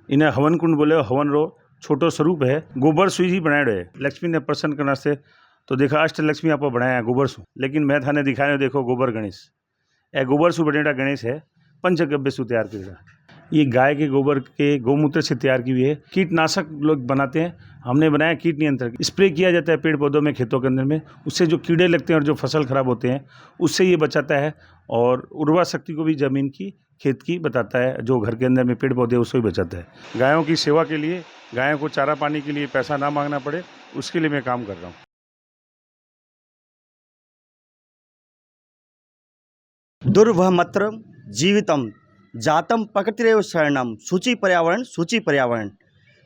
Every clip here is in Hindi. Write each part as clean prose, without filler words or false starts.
इन्हें हवन कुंड बोले। हवन रो छोटो स्वरूप है, गोबर सु ही बनाए है। लक्ष्मी ने प्रसन्न करना से तो देखा अष्ट लक्ष्मी आप बनाया गोबर सु, लेकिन मैं थाने दिखाने देखो गोबर गणेश। यह गोबर सु बनेड़ा गणेश है, पंचगव्य सु तैयार करेगा। ये गाय के गोबर के गौमूत्र से तैयार की हुई है। कीटनाशक लोग बनाते हैं, हमने बनाया कीट नियंत्रण। स्प्रे किया जाता है पेड़ पौधों में, खेतों के अंदर में, उससे जो कीड़े लगते हैं और जो फसल खराब होते हैं उससे ये बचाता है। और उर्वरा शक्ति को भी जमीन की, खेत की बताता है। जो घर के अंदर में पेड़ पौधे उसको भी बचाता है। गायों की सेवा के लिए, गायों को चारा पानी के लिए पैसा ना मांगना पड़े, उसके लिए मैं काम कर रहा हूँ। दुर्वहमत्र जीवितम जातम प्रकृतिरेव शरणम सूची पर्यावरण।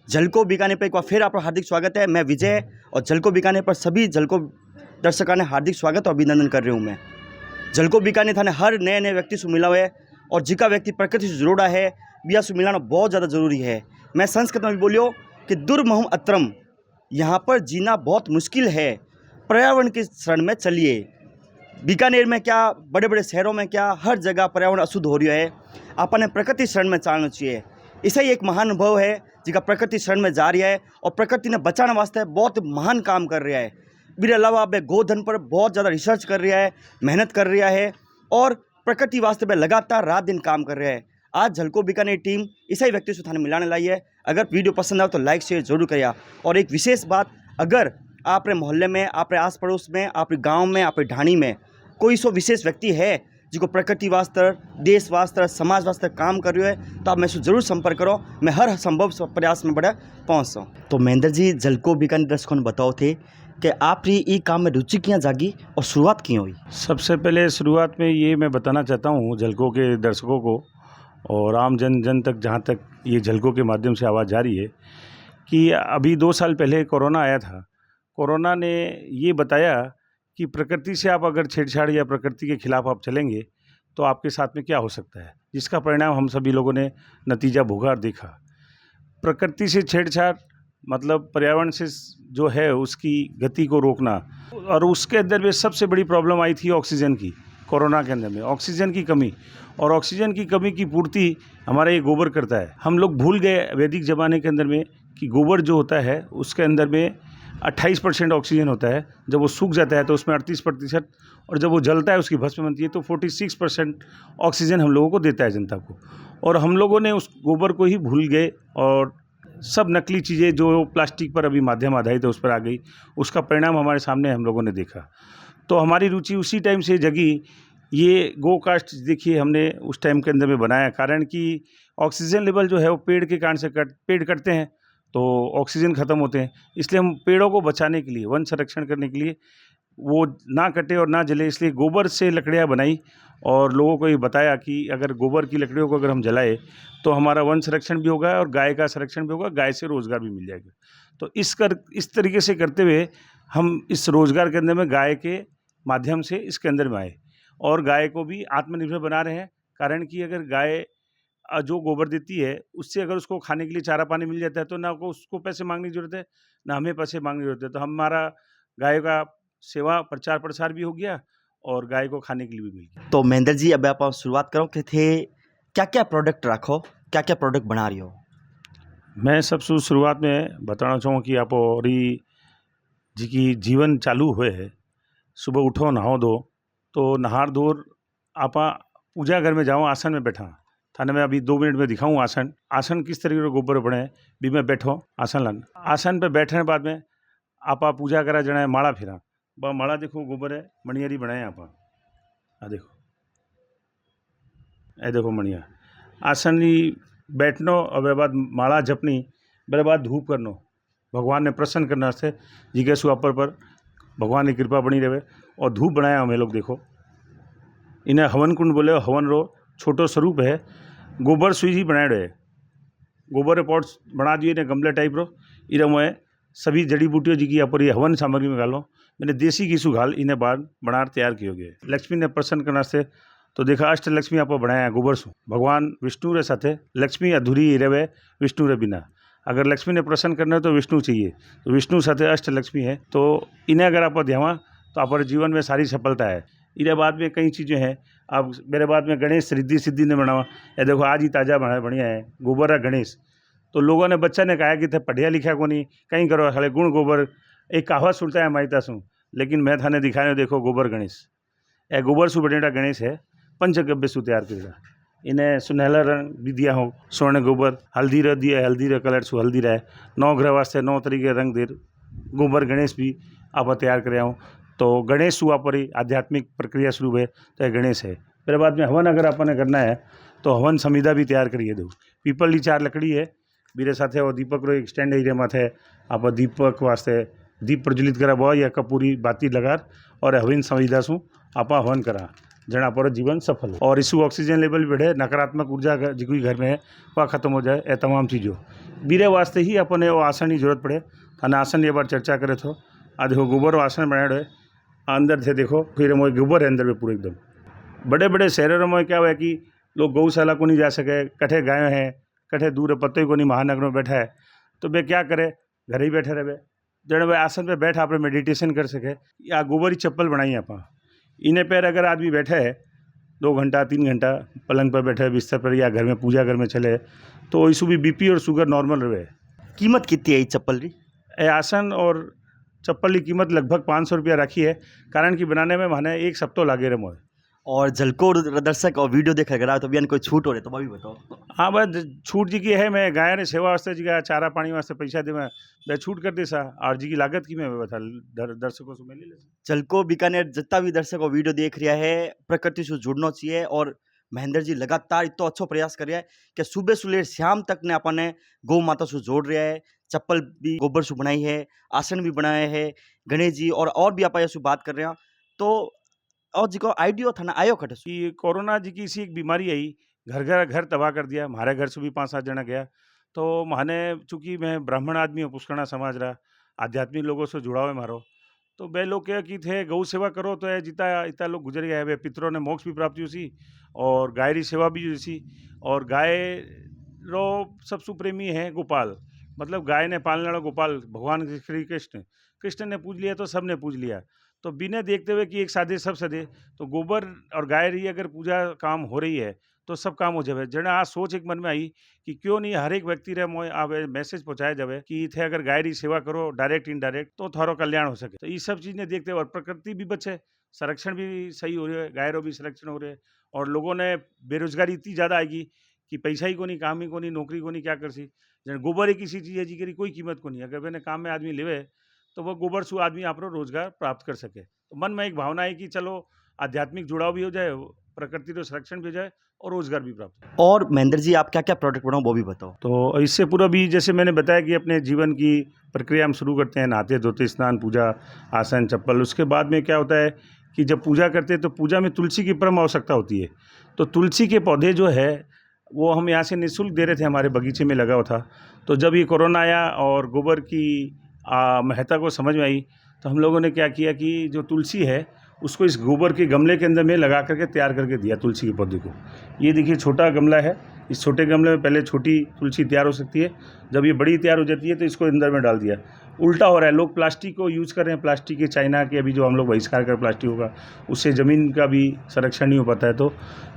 झलको बीकानेर पर एक बार फिर आपका हार्दिक स्वागत है। मैं विजय और झलको बीकानेर पर सभी झलको दर्शकों ने हार्दिक स्वागत और अभिनंदन कर रही हूँ। मैं झलको बीकानेर थाने हर नए व्यक्ति से मिला हुआ है और जिका व्यक्ति प्रकृति से जुड़ा है बिया से मिलाना बहुत ज़्यादा ज़रूरी है। मैं संस्कृत में भी बोलियो कि दुर्महम अत्रम, यहाँ पर जीना बहुत मुश्किल है। पर्यावरण की शरण में चलिए। बीकानेर में क्या, बड़े बड़े शहरों में क्या, हर जगह पर्यावरण अशुद्ध हो रहा है। आपने प्रकृति शरण में चलना चाहिए। इसे ही एक महान अनुभव है जिसका प्रकृति शरण में जा रहा है और प्रकृति ने बचाने वास्ते बहुत महान काम कर रहा है। मेरे अलावा वह गोधन पर बहुत ज़्यादा रिसर्च कर रहा है, मेहनत कर रहा है और प्रकृति वास्ते वह लगातार रात दिन काम कर रहा है। आज झलको बीकानेर टीम इसी व्यक्ति से थाने मिलाने लाई है। अगर वीडियो पसंद आए तो लाइक शेयर जरूर करिए। और एक विशेष बात, अगर आपके मोहल्ले में, आपके आस पड़ोस में, आपके गाँव में, आपके ढाणी में कोई सो विशेष व्यक्ति है जिसको प्रकृति वास्ते, देश वास्ते, समाज वास्ते काम कर रहे है तो आप मेरे से जरूर संपर्क करो। मैं हर संभव प्रयास में बड़ा पहुँचूँ। तो महेंद्र जी, झलको बीकानेर दर्शकों ने बताओ थे कि आपकी ये काम में रुचि क्यों जागी और शुरुआत क्यों हुई? सबसे पहले शुरुआत में ये मैं बताना चाहता हूँ झलको के दर्शकों को और आम जन तक, जहाँ तक ये झलको के माध्यम से आवाज़ जा रही है, कि अभी 2 साल पहले कोरोना आया था। कोरोना ने ये बताया कि प्रकृति से आप अगर छेड़छाड़ या प्रकृति के खिलाफ आप चलेंगे तो आपके साथ में क्या हो सकता है, जिसका परिणाम हम सभी लोगों ने नतीजा भोगा और देखा। प्रकृति से छेड़छाड़ मतलब पर्यावरण से जो है उसकी गति को रोकना। और उसके अंदर में सबसे बड़ी प्रॉब्लम आई थी ऑक्सीजन की। कोरोना के अंदर में ऑक्सीजन की कमी, और ऑक्सीजन की कमी की पूर्ति हमारा ये गोबर करता है। हम लोग भूल गए वैदिक ज़माने के अंदर में कि गोबर जो होता है उसके अंदर में 28% ऑक्सीजन होता है। जब वो सूख जाता है तो उसमें 38%, और जब वो जलता है उसकी भस्म बनती है तो 46% ऑक्सीजन हम लोगों को देता है, जनता को। और हम लोगों ने उस गोबर को ही भूल गए और सब नकली चीज़ें जो प्लास्टिक पर अभी माध्यम आधारित है उस पर आ गई। उसका परिणाम हमारे सामने हम लोगों ने देखा। तो हमारी रुचि उसी टाइम से जगी। ये गो कास्ट देखिए हमने उस टाइम के अंदर में बनाया, कारण कि ऑक्सीजन लेवल जो है वो पेड़ के कारण से पेड़ कटते हैं तो ऑक्सीजन ख़त्म होते हैं। इसलिए हम पेड़ों को बचाने के लिए, वन संरक्षण करने के लिए, वो ना कटे और ना जले, इसलिए गोबर से लकड़ियाँ बनाई और लोगों को ये बताया कि अगर गोबर की लकड़ियों को अगर हम जलाए तो हमारा वन संरक्षण भी होगा और गाय का संरक्षण भी होगा, गाय से रोज़गार भी मिल जाएगा। तो इस तरीके से करते हुए हम इस रोज़गार के अंदर में गाय के माध्यम से इसके अंदर में आए और गाय को भी आत्मनिर्भर बना रहे हैं। कारण कि अगर गाय जो गोबर देती है उससे अगर उसको खाने के लिए चारा पानी मिल जाता है तो ना उसको पैसे मांगने की ज़रूरत है, ना हमें पैसे मांगने की ज़रूरत है। तो हमारा गाय का सेवा प्रचार प्रसार भी हो गया और गाय को खाने के लिए भी मिल गया। तो महेंद्र जी, अब आप शुरुआत करो कि थे क्या क्या प्रोडक्ट रखो, क्या क्या प्रोडक्ट बना रही हो? मैं सबसे शुरुआत में बताना चाहूँ कि आप और जी की जीवन चालू हुए है। सुबह उठो, नहाओ धो, तो नहार धोर आप पूजा घर में जाओ, आसन में बैठा थाने में अभी 2 मिनट में दिखाऊँ आसन किस तरीके से गोबर बने भी में बैठो आसन लान। आसन पे बैठने बाद में आप पूजा करा जना माला फिरा ब माला देखो गोबर है मणियारी बनाए आप देखो, ए देखो मणिया आसन ही बैठनो और मेरे बाद माला जपनी, मेरे बाद धूप करनो, भगवान ने प्रसन्न करना से जिज्ञासु अपर पर भगवान की कृपा बनी रहे। और धूप बनाया हमें लोग देखो, इन्हें हवन कुंड बोले। हवन रो छोटो स्वरूप है, गोबर सु ही बनाए है। गोबर पॉट बना दिए ने गमले टाइप रो, इरे मैं सभी जड़ी बूटियों जी की यहाँ पर ये हवन सामग्री में गालो, मैंने देसी घीसू घाल इन्हें बाद बना तैयार किए गए। लक्ष्मी ने प्रसन्न करना से तो देखा अष्ट लक्ष्मी आप बनाया गोबर सु। भगवान विष्णु रे साथे लक्ष्मी अधूरी रहे विष्णु रे बिना। अगर लक्ष्मी ने प्रसन्न करना है तो विष्णु चाहिए, तो विष्णु साथे अष्ट लक्ष्मी है। तो इन्हें अगर आप ध्यान तो आप जीवन में सारी सफलता है। इधर बाद में कई चीज़ें हैं। अब मेरे बाद में गणेश रिद्धि सिद्धि ने बनावा, ये देखो आज ही ताज़ा बना बढ़िया है गोबर है गणेश। तो लोगों ने बच्चा ने कहा कि थे पढ़िया लिखा को नहीं कहीं करो हले गुण गोबर एक कहावत सुनता है माईता सूँ लेकिन मैं थाने दिखाने देखो गोबर गणेश ए गोबर सु बनेड़ा गणेश है पंचगव्य सु तैयार करेगा इन्हें सुनहला रंग भी दिया हो स्वर्ण गोबर हल्दी रह दिया हल्दी रह कलर सु हल्दी रहे 9 ग्रह वास्ते 9 तरीके रंग दे गोबर गणेश भी आप तैयार करे हूँ तो गणेश सु आप आध्यात्मिक प्रक्रिया शुरू है तो यह गणेश है फिर बाद में हवन अगर आपने करना है तो हवन संविधा भी तैयार करिए दो पीपल की 4 लकड़ी है बीरे साथे और दीपक रो एक स्टैंड एरिया माथे आप दीपक वास्ते दीप प्रज्वलित करा बो या कपूरी बाती लगार और हवन संविधा शू आप हवन करा जना पर जीवन सफल हो और इसु ऑक्सीजन लेवल भी बढ़े नकारात्मक ऊर्जा जो कोई घर में है वह खत्म हो जाए ये तमाम चीज़ों बीरे वास्ते ही अपने वो आसन की जरूरत पड़े थाने आसन ये बार चर्चा करे तो आ देखो गोबर आसन बनाए है अंदर थे देखो फिर वो गोबर है अंदर में पूरे एकदम बड़े बड़े शहरों में क्या हुआ है कि लोग गौशाला को नहीं जा सके कठे गाय हैं कठे दूर पत्ते को नहीं महानगर में बैठा है तो वे क्या करे घर ही बैठे रहे जड़े वे आसन पे बैठा आप मेडिटेशन कर सके या गोबर की चप्पल बनाई आप इन्हें पैर अगर आदमी बैठे है 2 घंटा 3 घंटा पलंग पर बैठे बिस्तर पर या घर में पूजा घर में चले तो इसु भी बीपी और शुगर नॉर्मल रहे। कीमत कितनी है ये चप्पल की? ये आसन और चप्पल की कीमत लगभग 500 रुपया रखी है कारण कि बनाने में माने 1 सप्ताह लागे रहे मोए और झलको दर्शक और वीडियो देख रहा है तो अभी कोई छूट हो रही तो भी बताओ। हाँ बस छूट जी की है मैं गाय ने सेवा वास्ते जी का चारा पानी वास्ते पैसा दे मैं छूट कर दे सा और जी की लागत की मैं बता दर्शकों से मिली झलको बीकानेर जितना भी दर्शक और वीडियो देख रहा है प्रकृति से जुड़ना चाहिए और महेंद्र जी लगातार इतना अच्छा प्रयास कर रहा है कि सुबह सुलेर शाम तक ने अपने गौ माता से जोड़ रहा है चप्पल भी गोबर से बनाई है आसन भी बनाए है गणेश जी और भी आप ऐसी बात कर रहे हैं तो और जी को आइडिया था ना आयो खटे कि कोरोना जी की सी एक बीमारी आई घर तबाह कर दिया हमारे घर से भी 5-7 जना गया तो मैंने चूँकि मैं ब्राह्मण आदमी हूँ पुष्करणा समाज रहा आध्यात्मिक लोगों से जुड़ाव है मारो तो वे लोग क्या कि थे गौ सेवा करो तो ये जिता इतना लोग गुजर गया है वे पितरों ने मोक्ष भी प्राप्त हुई और गाय री सेवा भी हुई और गाय रो सब सुप्रेमी है गोपाल मतलब गाय ने पालने वाला गोपाल भगवान श्री कृष्ण ने पूज लिया तो सब ने पूज लिया तो बिना देखते हुए कि एक साधे सब सदे तो गोबर और गाय रही अगर पूजा काम हो रही है तो सब काम हो जाए जना आ सोच एक मन में आई कि क्यों नहीं हर एक व्यक्ति रे मोए आवे मैसेज पहुंचाया जाए कि थे अगर गाय री सेवा करो डायरेक्ट इनडायरेक्ट तो थारो कल्याण हो सके तो ये सब चीज़ें देखते हुए और प्रकृति भी बचे संरक्षण भी सही हो रहा है गाय रो भी संरक्षण हो रहा है और लोगों ने बेरोजगारी इतनी ज़्यादा आएगी कि पैसा ही को नहीं काम ही को नहीं नौकरी को नहीं क्या कर सी जन गोबर एक किसी चीज़ है जी करी कोई कीमत को नहीं अगर मैंने काम में आदमी लेवे तो वह गोबर से आदमी आप रोजगार प्राप्त कर सके तो मन में एक भावना है कि चलो आध्यात्मिक जुड़ाव भी हो जाए प्रकृति तो संरक्षण भी हो जाए और रोजगार भी प्राप्त और महेंद्र जी आप क्या क्या प्रोडक्ट बनाओ वो भी बताओ। तो इससे पूरा भी जैसे मैंने बताया कि अपने जीवन की प्रक्रिया हम शुरू करते हैं नहाते धोते स्नान पूजा आसन चप्पल उसके बाद में क्या होता है कि जब पूजा करते हैं तो पूजा में तुलसी की परम आवश्यकता होती है तो तुलसी के पौधे जो है वो हम यहाँ से निःशुल्क दे रहे थे हमारे बगीचे में लगा हुआ था तो जब ये कोरोना आया और गोबर की महत्ता को समझ में आई तो हम लोगों ने क्या किया कि जो तुलसी है उसको इस गोबर के गमले के अंदर में लगा करके तैयार करके दिया तुलसी के पौधे को। ये देखिए छोटा गमला है इस छोटे गमले में पहले छोटी तुलसी तैयार हो सकती है जब ये बड़ी तैयार हो जाती है तो इसको अंदर में डाल दिया। उल्टा हो रहा है लोग प्लास्टिक को यूज़ कर रहे हैं प्लास्टिक के चाइना के अभी जो हम लोग बहिष्कार कर प्लास्टिक होगा उससे ज़मीन का भी संरक्षण नहीं हो पाता है तो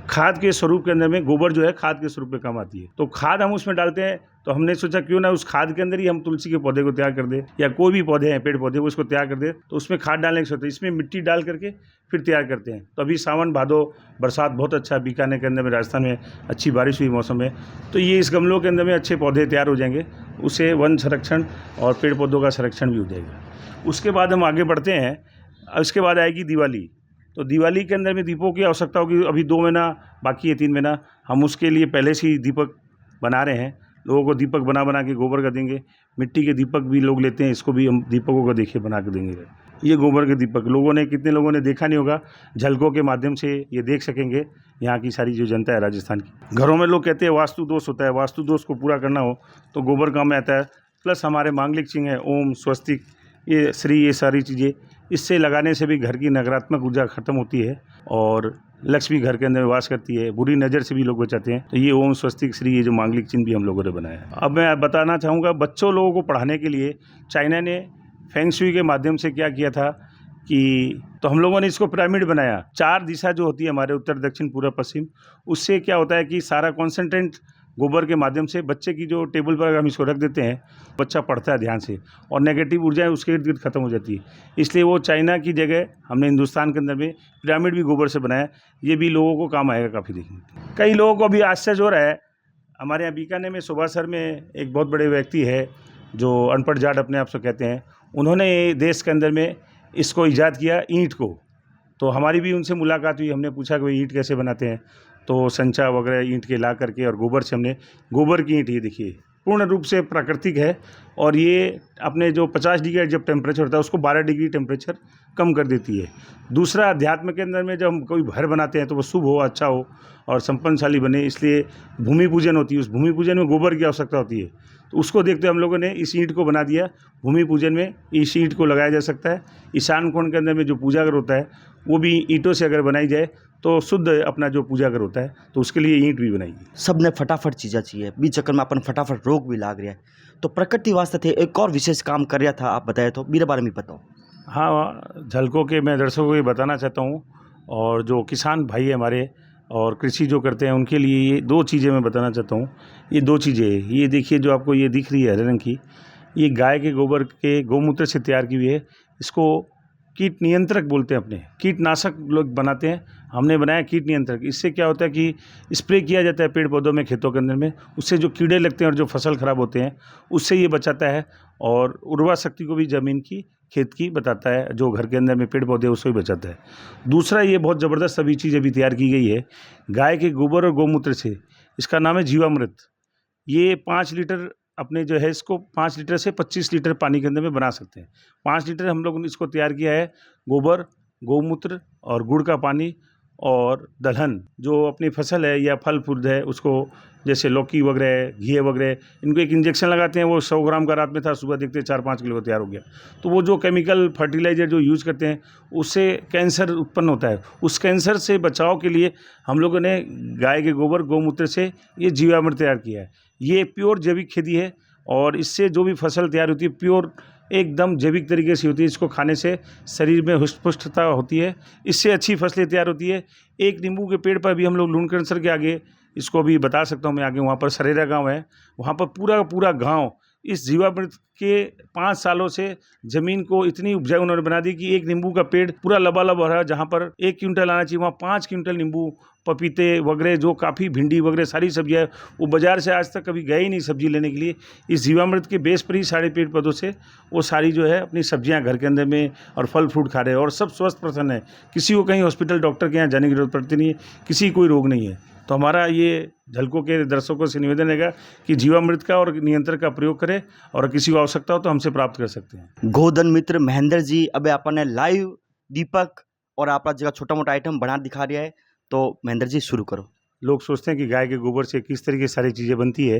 खाद के स्वरूप के अंदर में गोबर जो है खाद के स्वरूप में काम आती है तो खाद हम उसमें डालते हैं तो हमने सोचा क्यों ना उस खाद के अंदर ही हम तुलसी के पौधे को तैयार कर दे या कोई भी पौधे हैं पेड़ पौधे उसको तैयार कर दे तो उसमें खाद डालने की सोचते इसमें मिट्टी डाल करके फिर तैयार करते हैं तो अभी सावन भादो बरसात बहुत अच्छा बीकानेर के अंदर में राजस्थान में अच्छी बारिश हुई मौसम में तो ये इस गमलों के अंदर में अच्छे पौधे तैयार हो जाएंगे उससे वन संरक्षण और पेड़ पौधों का संरक्षण भी हो जाएगा। उसके बाद हम आगे बढ़ते हैं उसके बाद आएगी दिवाली तो दिवाली के अंदर में दीपों की आवश्यकता होगी अभी 2 महीना बाकी है 3 महीना हम उसके लिए पहले से ही दीपक बना रहे हैं लोगों को दीपक बना के गोबर का देंगे मिट्टी के दीपक भी लोग लेते हैं इसको भी हम दीपकों का देखिए बना के देंगे। ये गोबर के दीपक लोगों ने कितने लोगों ने देखा नहीं होगा झलकों के माध्यम से ये देख सकेंगे यहाँ की सारी जो जनता है राजस्थान की। घरों में लोग कहते हैं वास्तु दोष होता है वास्तु दोष को पूरा करना हो तो गोबर काम में आता है प्लस हमारे मांगलिक चिन्ह है ओम स्वस्तिक ये श्री ये सारी चीज़ें इससे लगाने से भी घर की नकारात्मक ऊर्जा खत्म होती है और लक्ष्मी घर के अंदर वास करती है बुरी नज़र से भी लोग बचाते हैं तो ये ओम स्वस्तिक श्री ये जो मांगलिक चिन्ह भी हम लोगों ने बनाया है। अब मैं बताना चाहूँगा बच्चों लोगों को पढ़ाने के लिए चाइना ने फेंग शुई के माध्यम से क्या किया था कि तो हम लोगों ने इसको पिरामिड बनाया 4 दिशा जो होती है हमारे उत्तर दक्षिण पूर्व पश्चिम उससे क्या होता है कि सारा कॉन्सेंट्रेट गोबर के माध्यम से बच्चे की जो टेबल पर हम इसको रख देते हैं, बच्चा पढ़ता है ध्यान से और नेगेटिव ऊर्जाएं उसके इर्द गिर्द खत्म हो जाती है। इसलिए वो चाइना की जगह हमने हिंदुस्तान के अंदर में पिरामिड भी गोबर से बनाया। ये भी लोगों को काम आएगा काफ़ी। देखने कई लोगों को अभी आश्चर्य हो रहा है। हमारे यहाँ बीकानेर में सुबासर में एक बहुत बड़े व्यक्ति है जो अनपढ़ जाट अपने आप से कहते हैं, उन्होंने देश के अंदर में इसको ईजाद किया, ईंट को। तो हमारी भी उनसे मुलाकात हुई, हमने पूछा कि भाई ईंट कैसे बनाते हैं, तो संचा वगैरह ईंट के ला करके और गोबर से हमने गोबर की ईंट, ये देखिए पूर्ण रूप से प्राकृतिक है और ये अपने जो 50 डिग्री जब टेम्परेचर होता है उसको 12 डिग्री टेम्परेचर कम कर देती है। दूसरा, अध्यात्म के अंदर में जब हम कोई घर बनाते हैं तो वो शुभ हो, अच्छा हो और संपन्नशाली बने, इसलिए भूमि पूजन होती है। उस भूमि पूजन में गोबर की आवश्यकता होती है, तो उसको देखते हम लोगों ने इस ईंट को बना दिया। भूमि पूजन में इस ईंट को लगाया जा सकता है। ईशान कोण के अंदर में जो पूजा घर होता है वो भी ईंटों से अगर बनाई जाए तो शुद्ध अपना जो पूजा घर होता है, तो उसके लिए ईंट भी बनाई। सब ने फटाफट चीज़ें चाहिए, बीच चक्कर में अपन फटाफट रोग भी लाग रहा है, तो प्रकृति वास्ते थे एक और विशेष काम कर रहा था, आप बताए तो मेरे बारे में बताओ। हाँ, झलको के मैं दर्शकों को ये बताना चाहता हूँ और जो किसान भाई है हमारे और कृषि जो करते हैं उनके लिए ये 2 चीज़ें मैं बताना चाहता हूँ। ये 2 चीज़ें, ये देखिए जो आपको ये दिख रही है हरे रंग की, ये गाय के गोबर के गौमूत्र से तैयार की हुई है। इसको कीट नियंत्रक बोलते हैं, अपने कीटनाशक लोग बनाते हैं, हमने बनाया कीट नियंत्रक। इससे क्या होता है कि स्प्रे किया जाता है पेड़ पौधों में, खेतों के अंदर में, उससे जो कीड़े लगते हैं और जो फसल खराब होते हैं उससे ये बचाता है और उर्वरा शक्ति को भी ज़मीन की, खेत की बताता है, जो घर के अंदर में पेड़ पौधे उसको भी बचाता है। दूसरा, ये बहुत ज़बरदस्त अभी चीज़ अभी तैयार की गई है गाय के गोबर और गौमूत्र से, इसका नाम है जीवामृत। ये 5 लीटर अपने जो है इसको 5 लीटर से 25 लीटर पानी के अंदर में बना सकते हैं। 5 लीटर हम लोगों ने इसको तैयार किया है, गोबर, गौमूत्र और गुड़ का पानी और दलहन, जो अपनी फसल है या फल फूल है उसको, जैसे लौकी वगैरह, घिए वगैरह, इनको एक इंजेक्शन लगाते हैं। वो 100 ग्राम का रात में था, सुबह देखते 4-5 किलो तैयार हो गया। तो वो जो केमिकल फर्टिलाइज़र जो यूज़ करते हैं उससे कैंसर उत्पन्न होता है। उस कैंसर से बचाव के लिए हम लोगों ने गाय के गोबर गौमूत्र से ये जीवामृत तैयार किया है। ये प्योर जैविक खेती है और इससे जो भी फसल तैयार होती है प्योर एकदम जैविक तरीके से होती है। इसको खाने से शरीर में हुष्ट-पुष्टता होती है, इससे अच्छी फसलें तैयार होती है। एक नींबू के पेड़ पर भी हम लोग लूणकरणसर के आगे, इसको भी बता सकता हूँ मैं आगे, वहाँ पर सरेरा गाँव है, वहाँ पर पूरा का पूरा गाँव इस जीवामृत के 5 सालों से ज़मीन को इतनी उपजाऊ उन्होंने बना दी कि एक नींबू का पेड़ पूरा लबालब हो रहा है। जहाँ पर 1 क्विंटल आना चाहिए वहाँ 5 क्विंटल नींबू, पपीते वगैरह, जो काफ़ी भिंडी वगैरह सारी सब्जियाँ, वो बाज़ार से आज तक कभी गए ही नहीं सब्जी लेने के लिए। इस जीवामृत के बेस पर ही सारे पेड़ पौधों से वो सारी जो है अपनी सब्जियाँ घर के अंदर में और फल फ्रूट खा रहे हैं और सब स्वस्थ प्रसन्न है। किसी को कहीं हॉस्पिटल डॉक्टर के यहाँ जाने की जरूरत पड़ती नहीं है, किसी कोई रोग नहीं है। तो हमारा ये झलको के दर्शकों से निवेदन रहेगा कि जीवामृत का और नियंत्रण का प्रयोग करें और किसी को आवश्यकता हो तो हमसे प्राप्त कर सकते हैं। गोधन मित्र महेंद्र जी, अब आपने लाइव दीपक और आपका जगह छोटा मोटा आइटम बना दिखा रहा है, तो महेंद्र जी शुरू करो। लोग सोचते हैं कि गाय के गोबर से किस तरीके से सारी चीज़ें बनती है,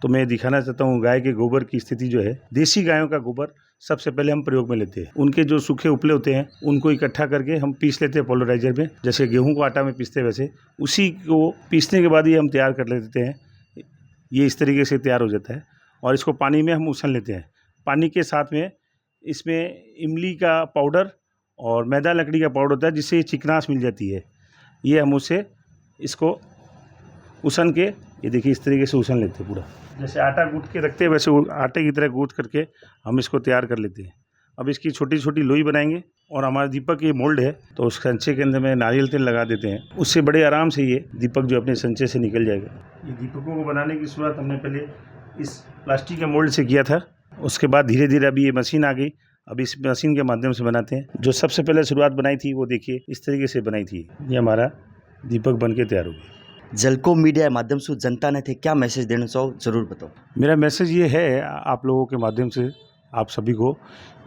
तो मैं दिखाना चाहता हूँ गाय के गोबर की स्थिति जो है। देसी गायों का गोबर सबसे पहले हम प्रयोग में लेते हैं। उनके जो सूखे उपले होते हैं उनको इकट्ठा करके हम पीस लेते हैं पोलराइजर में, जैसे गेहूं को आटा में पीसते हैं वैसे। उसी को पीसने के बाद ही हम तैयार कर लेते हैं। ये इस तरीके से तैयार हो जाता है और इसको पानी में हम उछल लेते हैं। पानी के साथ में इसमें इमली का पाउडर और मैदा लकड़ी का पाउडर होता है, जिससे चिकनास मिल जाती है। ये हम उसे इसको उसन के, ये देखिए इस तरीके से उसन लेते हैं पूरा, जैसे आटा गूँथ के रखते हैं वैसे आटे की तरह गूँथ करके हम इसको तैयार कर लेते हैं। अब इसकी छोटी छोटी लोई बनाएंगे और हमारा दीपक ये मोल्ड है, तो उस संचे के अंदर में नारियल तेल लगा देते हैं। उससे बड़े आराम से ये दीपक जो अपने संचे से निकल जाएगा। ये दीपकों को बनाने की शुरुआत हमने पहले इस प्लास्टिक के मोल्ड से किया था, उसके बाद धीरे धीरे अभी ये मशीन आ गई, अब इस मशीन के माध्यम से बनाते हैं। जो सबसे पहले शुरुआत बनाई थी वो देखिए इस तरीके से बनाई थी। ये हमारा दीपक बन के तैयार हो गया। झलको मीडिया के माध्यम से जनता ने थे क्या मैसेज देना चाहो, जरूर बताओ। मेरा मैसेज ये है आप लोगों के माध्यम से आप सभी को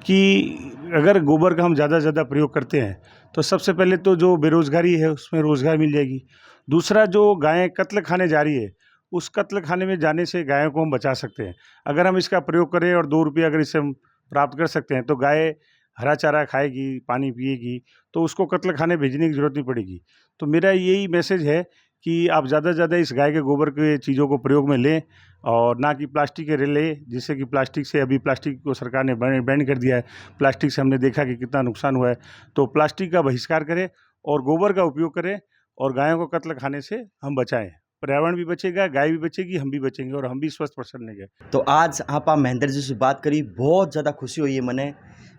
कि अगर गोबर का हम ज़्यादा से ज़्यादा प्रयोग करते हैं तो सबसे पहले तो जो बेरोज़गारी है उसमें रोज़गार मिल जाएगी। दूसरा, जो गायें कत्ल खाने जा रही है उस कत्ल खाने में जाने से गायों को हम बचा सकते हैं। अगर हम इसका प्रयोग करें और 2 रुपये अगर इससे हम प्राप्त कर सकते हैं तो गाय हरा चारा खाएगी, पानी पिएगी, तो उसको कत्ल खाने भेजने की ज़रूरत नहीं पड़ेगी। तो मेरा यही मैसेज है कि आप ज़्यादा से ज़्यादा इस गाय के गोबर के चीज़ों को प्रयोग में लें और ना कि प्लास्टिक के लें, जिससे कि प्लास्टिक से अभी प्लास्टिक को सरकार ने बैन कर दिया है। प्लास्टिक से हमने देखा कि कितना नुकसान हुआ है, तो प्लास्टिक का बहिष्कार करें और गोबर का उपयोग करें और गायों को कत्ल खाने से हम बचाएं। पर्यावरण भी बचेगा, गाय भी बचेगी, हम भी बचेंगे और हम भी स्वस्थ प्रसन्न रहेंगे। तो आज आप महेंद्र जी से बात करी, बहुत ज़्यादा खुशी हुई है मने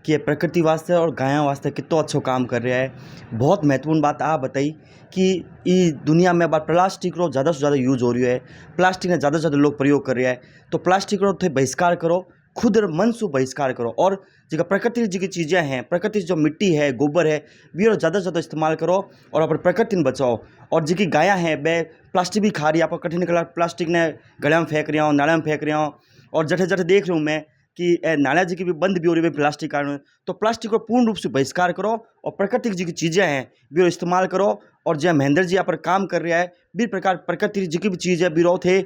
कि ये प्रकृति वास्ते और गायों वास्ते कितना अच्छो काम कर रहा है। बहुत महत्वपूर्ण बात आप बताई कि ई दुनिया में अब प्लास्टिक रो ज़्यादा से ज़्यादा यूज हो रही है, प्लास्टिक ने ज़्यादा से ज़्यादा लोग प्रयोग कर रहा है। तो प्लास्टिक रो थे बहिष्कार करो, खुद मन से बहिष्कार करो और जो प्रकृति जी की चीज़ें हैं, प्रकृति जो मिट्टी है, गोबर है, भी ज़्यादा से ज़्यादा इस्तेमाल करो और अपनी प्रकृति ने बचाओ। और जी की गायाँ हैं वे प्लास्टिक भी खा रही है, आप कठिन निकला प्लास्टिक ने गले में फेंक रहा हूँ, नाले में फेंक रहा हूँ। और जठे जठे देख रहा हूँ मैं कि नाला जी की भी बंद भी हो रही है प्लास्टिक कारण। तो प्लास्टिक को पूर्ण रूप से बहिष्कार करो और प्राकृतिक जी की चीज़ें हैं भी इस्तेमाल करो। और जहाँ महेंद्र जी यहाँ पर काम कर रहा है, भी प्रकार प्रकृति जी की भी चीज़ है बिरो थे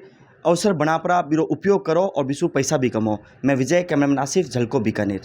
अवसर बना पड़ा, बिरो उपयोग करो और विशु पैसा भी कमाओ। मैं विजय, कैमरामैन आसिफ, झलको बीकानेर।